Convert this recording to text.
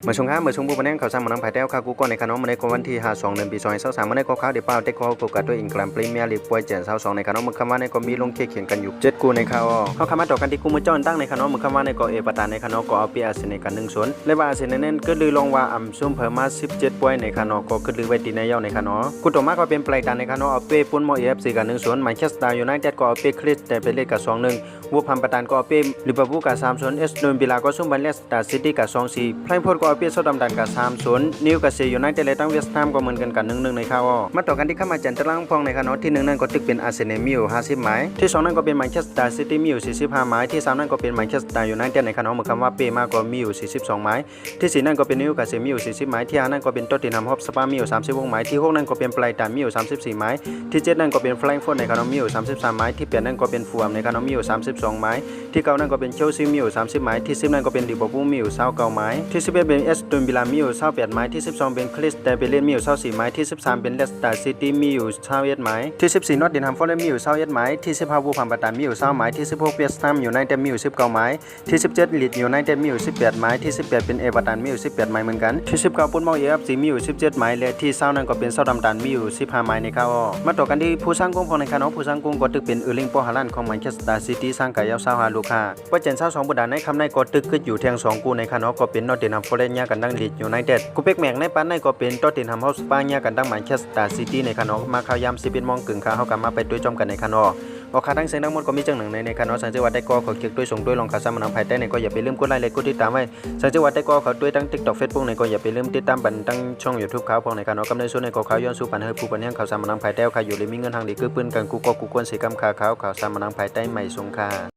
เมื่อช่วงผู้บรรยายข่าวสารมานังภายใต้ข่าวกูก่อนในขนมมาในวันที่5 2เดือนปี2023มาในข่าวเดี๋ยวเป้าเด็กข่าวกูกับตัวอิงแกรมพรีเมียร์ลีกป่วยเจน22ในขนมมือคำว่าในก็มีลงเขียนกันอยู่7กูในข่าวเขาคำว่าต่อกันที่กูมือจ้อนตั้งในขนมมือคำว่าในก็เอปตาในขนมก็เอาเปียอาเซนในกัน1-0และว่าอาเซนนั้นก็ลือลงว่าอ่ำซุ่มเพิ่มมา17ป่วยในขนมก็คือลือไว้ตีในเย้าในขนมกูต่อมาก็เป็นปลายตาในขนมเอาเป้ปุ่นมอเอฟซีกัน1-0แมนเชสเตอร์ยูไนเต็ดก็เอาเป้คริสแต่เป็นเลขกับ2-1วัวพันประธานก็เอาเป้ลิเวอร์พูลกับ3-0เอสโตนวิลล่าก็ซุ่มบันเลสตาร์ซิตี้กับ2-4ไพร์พอร์ตก็เอาเป้โซดัมดันกับ3-0นิวคาสเซิลยูไนเต็ดและตั้งเวสต์แฮมก็เหมือนกัน1-1ในข่าวมาต่อกันที่ข้ามาจันทร์ล่างพองในขณะที่1นั้นก็ตึกเป็นอาร์เซนอลมีอยู่50หมายที่2นั้นก็เป็นแมนเชสเตอร์ซิตี้มีอยู่45หมายที่3นั้นก็เป็นแมนเชสเตอร์ยูไนเต็ดในขณะเมื่อคำว่าเป้มาก็มีอยู่42หมายที่4นั้นก็เป็นนิวคาสเซิลมีอยู่40หมายที่5นั้นก็เป็นท็อตตินแฮมฮอตสปาร์มีอยู่36หมายที่6นั้นก็เป็นไบรตันมีอยู่34หมายที่7นั้นก็เป็นแฟรงก์เฟิร์ตในขณะมีอยู่33หมายที่8นั้นก็เป็นฟูลแฮมในขณะมีอยู่32หมายที่9นั้นก็เป็นเชลซีมีอยู่30หมายที่10นั้นก็เป็นลิเวอร์พูลมีอยู่29หมายที่11เป็นเอสตันวิลล่ามีอยู่28หมายที่12เป็นคริสแต่เบเลนมีอยู่24หมายที่13เป็นเลสเตอร์ซิตี้มีอยู่21หมายที่14นอตติงแฮมฟอร์เรสต์มีอยู่21หมายที่15วูลแฮมป์ตันมีอยู่20หมายที่16เวสต์แฮมยูไนเต็ดมีอยู่19หมายที่17ลีดส์ยูไนเต็ดมีอยู่18หมายที่18เป็นเอเวอร์ตันมีอยู่18หมายเหมือนกันที่19ปุ่นมอเอฟซีมีอยู่17หมายและที่20นั้นก็เป็นเซาท์แฮมป์ตันมีอยู่15หมายในข่าวมาต่อกันที่ผู้สร้างกงของในคณะผู้สร้างกงก็ตึกเป็นเออร์ลิง ฮาลันด์ของแมนเชสเตอร์ซิตี้สร้างกายาว25ลูกค้าว่าเจน22บุดาในคำในก็ตึกขึ้นอยู่เทียง2กูในคณะก็เป็นนอตติงแฮมฟอร์เรสต์ญากันดังลีดส์ยูไนเต็ดกูเป็กแมงในปันในก็เป็นท็อตตินแฮมฮอตสปาร์ญากันดังแมนเชสเตอร์ซิตี้ในคณะมาข่าวยาม11 โมงกึ่งข่าวเฮากันมาไปด้วยจอมกันในคณะออกข่าวทั้งเสียงทั้งหมดก็มีจังหนึ่งในคณะสังเกตว่าได้ก็ขอเกียรติด้วยส่งด้วยลองข่าวสารมานังภายใต้ในก็อย่าไปลืมกดไลค์และกดติดตามไว้สังเกตว่าได้ก็เขาด้วยทั้ง TikTok Facebook ในก็อย่าไปลืมติดตามบันทั้งช่อง YouTube ข่าวพองในคณะกำเนิดส่วนในก็ข่าวย้อนสู่ปันให้ผู้ปัญญาข่าวสารมานังภายใต้ข่าวอยู่เลยมีเงินทางดีคือปืนกันกูก็กูควรสิกรรมข่าวสารมานังภายใต้ใหม่สงค่า